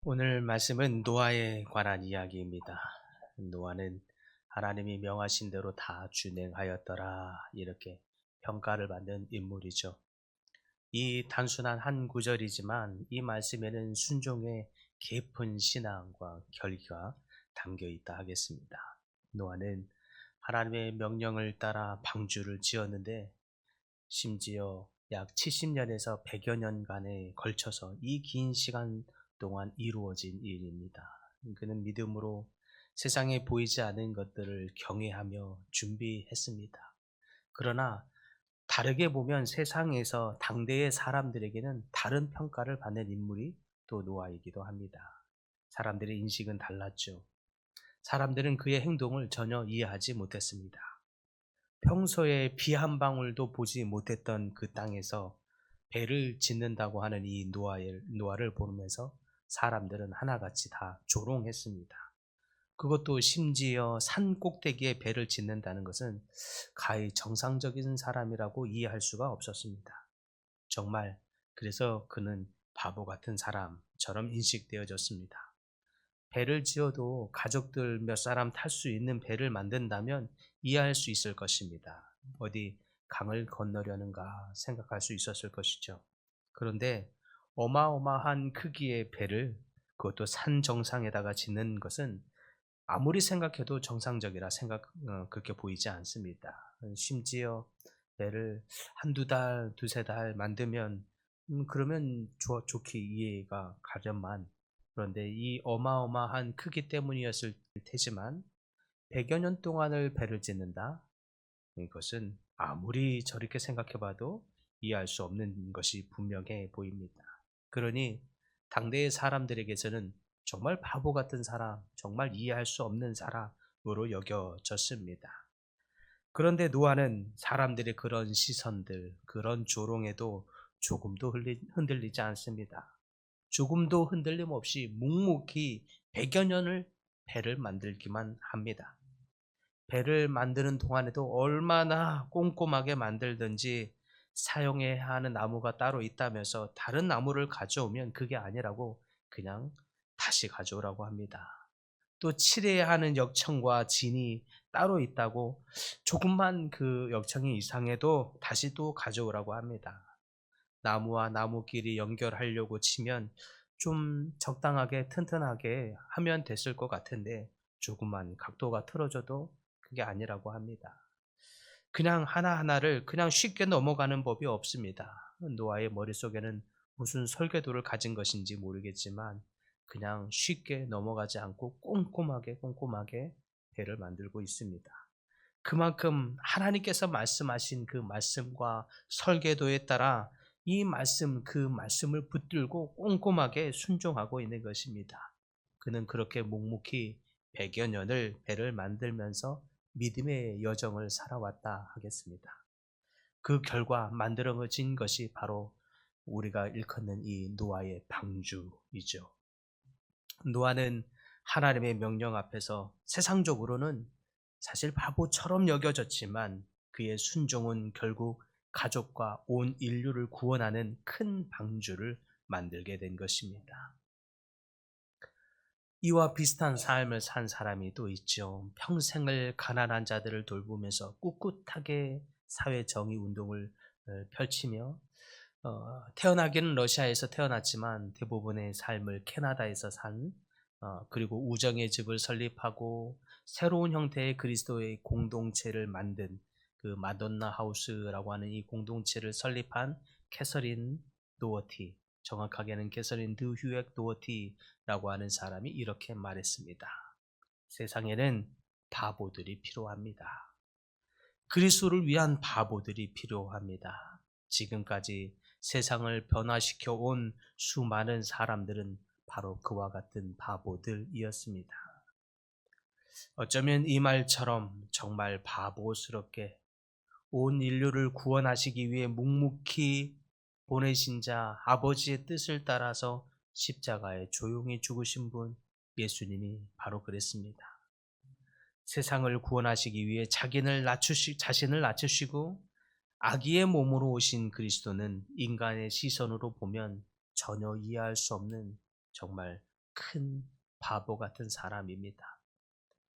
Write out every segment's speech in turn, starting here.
오늘 말씀은 노아에 관한 이야기입니다. 노아는 하나님이 명하신 대로 다 준행하였더라 이렇게 평가를 받는 인물이죠. 이 단순한 한 구절이지만 이 말씀에는 순종의 깊은 신앙과 결기가 담겨 있다 하겠습니다. 노아는 하나님의 명령을 따라 방주를 지었는데 심지어 약 70년에서 100여 년간에 걸쳐서 이 긴 시간 동안 이루어진 일입니다. 그는 믿음으로 세상에 보이지 않은 것들을 경외하며 준비했습니다. 그러나 다르게 보면 세상에서 당대의 사람들에게는 다른 평가를 받는 인물이 또 노아이기도 합니다. 사람들의 인식은 달랐죠. 사람들은 그의 행동을 전혀 이해하지 못했습니다. 평소에 비 한 방울도 보지 못했던 그 땅에서 배를 짓는다고 하는 이 노아를 보면서 사람들은 하나같이 다 조롱했습니다. 그것도 심지어 산 꼭대기에 배를 짓는다는 것은 가히 정상적인 사람이라고 이해할 수가 없었습니다. 정말 그래서 그는 바보 같은 사람처럼 인식되어졌습니다. 배를 지어도 가족들 몇 사람 탈 수 있는 배를 만든다면 이해할 수 있을 것입니다. 어디 강을 건너려는가 생각할 수 있었을 것이죠. 그런데 어마어마한 크기의 배를 그것도 산 정상에다가 짓는 것은 아무리 생각해도 정상적이라 그렇게 보이지 않습니다. 심지어 배를 한두 달, 두세 달 만들면 그러면 좋게 이해가 가련만, 그런데 이 어마어마한 크기 때문이었을 테지만 100여 년 동안을 배를 짓는다? 이것은 아무리 저렇게 생각해 봐도 이해할 수 없는 것이 분명해 보입니다. 그러니 당대의 사람들에게서는 정말 바보 같은 사람, 정말 이해할 수 없는 사람으로 여겨졌습니다. 그런데 노아는 사람들의 그런 시선들, 그런 조롱에도 조금도 흔들리지 않습니다. 조금도 흔들림 없이 묵묵히 100여 년을 배를 만들기만 합니다. 배를 만드는 동안에도 얼마나 꼼꼼하게 만들든지 사용해야 하는 나무가 따로 있다면서 다른 나무를 가져오면 그게 아니라고 그냥 다시 가져오라고 합니다. 또 칠해야 하는 역청과 진이 따로 있다고 조금만 그 역청이 이상해도 다시 또 가져오라고 합니다. 나무와 나무끼리 연결하려고 치면 좀 적당하게 튼튼하게 하면 됐을 것 같은데 조금만 각도가 틀어져도 그게 아니라고 합니다. 그냥 하나하나를 그냥 쉽게 넘어가는 법이 없습니다. 노아의 머릿속에는 무슨 설계도를 가진 것인지 모르겠지만 그냥 쉽게 넘어가지 않고 꼼꼼하게 배를 만들고 있습니다. 그만큼 하나님께서 말씀하신 그 말씀과 설계도에 따라 이 말씀, 그 말씀을 붙들고 꼼꼼하게 순종하고 있는 것입니다. 그는 그렇게 묵묵히 100여 년을 배를 만들면서 믿음의 여정을 살아왔다 하겠습니다. 그 결과 만들어진 것이 바로 우리가 일컫는 이 노아의 방주이죠. 노아는 하나님의 명령 앞에서 세상적으로는 사실 바보처럼 여겨졌지만 그의 순종은 결국 가족과 온 인류를 구원하는 큰 방주를 만들게 된 것입니다. 이와 비슷한 삶을 산 사람이 또 있죠. 평생을 가난한 자들을 돌보면서 꿋꿋하게 사회 정의 운동을 펼치며 태어나기는 러시아에서 태어났지만 대부분의 삶을 캐나다에서 그리고 우정의 집을 설립하고 새로운 형태의 그리스도의 공동체를 만든 그 마돈나 하우스라고 하는 이 공동체를 설립한 캐서린 도어티, 정확하게는 캐서린 드 휴엑 도어티라고 하는 사람이 이렇게 말했습니다. 세상에는 바보들이 필요합니다. 그리스도를 위한 바보들이 필요합니다. 지금까지 세상을 변화시켜 온 수많은 사람들은 바로 그와 같은 바보들이었습니다. 어쩌면 이 말처럼 정말 바보스럽게 온 인류를 구원하시기 위해 묵묵히 보내신 자, 아버지의 뜻을 따라서 십자가에 조용히 죽으신 분, 예수님이 바로 그랬습니다. 세상을 구원하시기 위해 자신을 낮추시고 아기의 몸으로 오신 그리스도는 인간의 시선으로 보면 전혀 이해할 수 없는 정말 큰 바보 같은 사람입니다.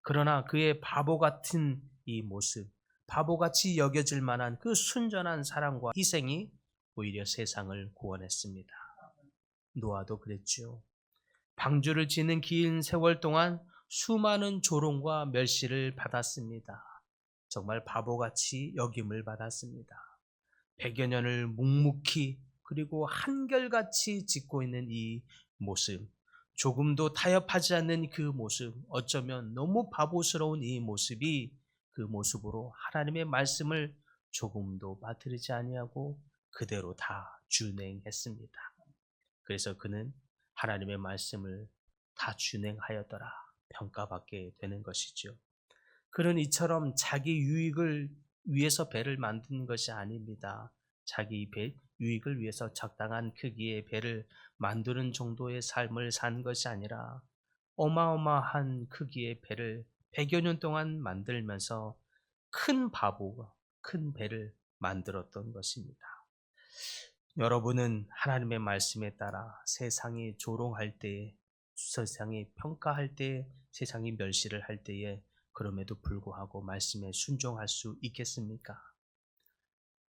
그러나 그의 바보 같은 이 모습, 바보같이 여겨질 만한 그 순전한 사랑과 희생이 오히려 세상을 구원했습니다. 노아도 그랬죠. 방주를 지는 긴 세월 동안 수많은 조롱과 멸시를 받았습니다. 정말 바보같이 여김을 받았습니다. 100여 년을 묵묵히 그리고 한결같이 짓고 있는 이 모습, 조금도 타협하지 않는 그 모습, 어쩌면 너무 바보스러운 이 모습이 그 모습으로 하나님의 말씀을 조금도 빠뜨리지 아니하고 그대로 다 준행했습니다. 그래서 그는 하나님의 말씀을 다 준행하였더라 평가받게 되는 것이죠. 그는 이처럼 자기 유익을 위해서 배를 만든 것이 아닙니다. 자기 유익을 위해서 적당한 크기의 배를 만드는 정도의 삶을 산 것이 아니라 어마어마한 크기의 배를 100여 년 동안 만들면서 큰 배를 만들었던 것입니다. 여러분은 하나님의 말씀에 따라 세상이 조롱할 때에, 세상이 평가할 때에, 세상이 멸시를 할 때에 그럼에도 불구하고 말씀에 순종할 수 있겠습니까?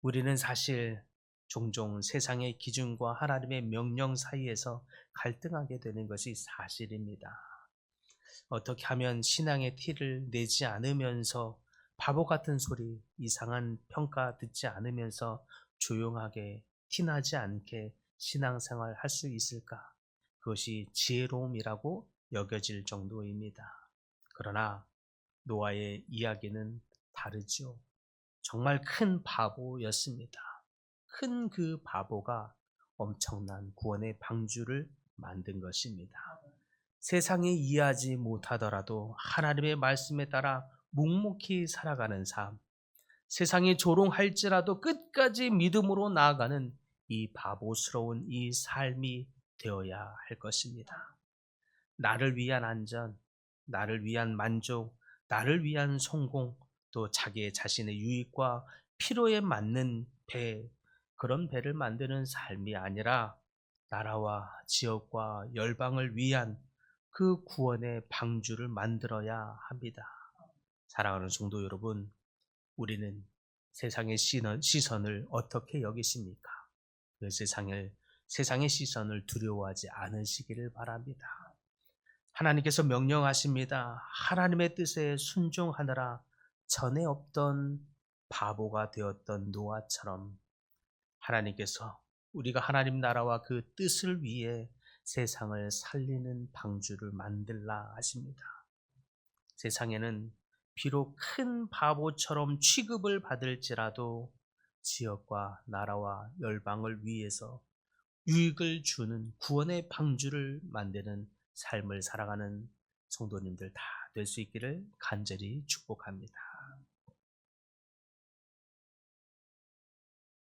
우리는 사실 종종 세상의 기준과 하나님의 명령 사이에서 갈등하게 되는 것이 사실입니다. 어떻게 하면 신앙의 티를 내지 않으면서 바보 같은 소리, 이상한 평가 듣지 않으면서 조용하게 티나지 않게 신앙생활 할 수 있을까? 그것이 지혜로움이라고 여겨질 정도입니다. 그러나 노아의 이야기는 다르죠. 정말 큰 바보였습니다. 큰 그 바보가 엄청난 구원의 방주를 만든 것입니다. 세상이 이해하지 못하더라도 하나님의 말씀에 따라 묵묵히 살아가는 삶, 세상이 조롱할지라도 끝까지 믿음으로 나아가는 이 바보스러운 이 삶이 되어야 할 것입니다. 나를 위한 안전, 나를 위한 만족, 나를 위한 성공, 또 자기 자신의 유익과 필요에 맞는 그런 배를 만드는 삶이 아니라 나라와 지역과 열방을 위한 그 구원의 방주를 만들어야 합니다. 사랑하는 성도 여러분, 우리는 세상의 시선을 어떻게 여기십니까? 그 세상의 시선을 두려워하지 않으시기를 바랍니다. 하나님께서 명령하십니다. 하나님의 뜻에 순종하느라 전에 없던 바보가 되었던 노아처럼 하나님께서 우리가 하나님 나라와 그 뜻을 위해 세상을 살리는 방주를 만들라 하십니다. 세상에는 비록 큰 바보처럼 취급을 받을지라도 지역과 나라와 열방을 위해서 유익을 주는 구원의 방주를 만드는 삶을 살아가는 성도님들 다 될 수 있기를 간절히 축복합니다.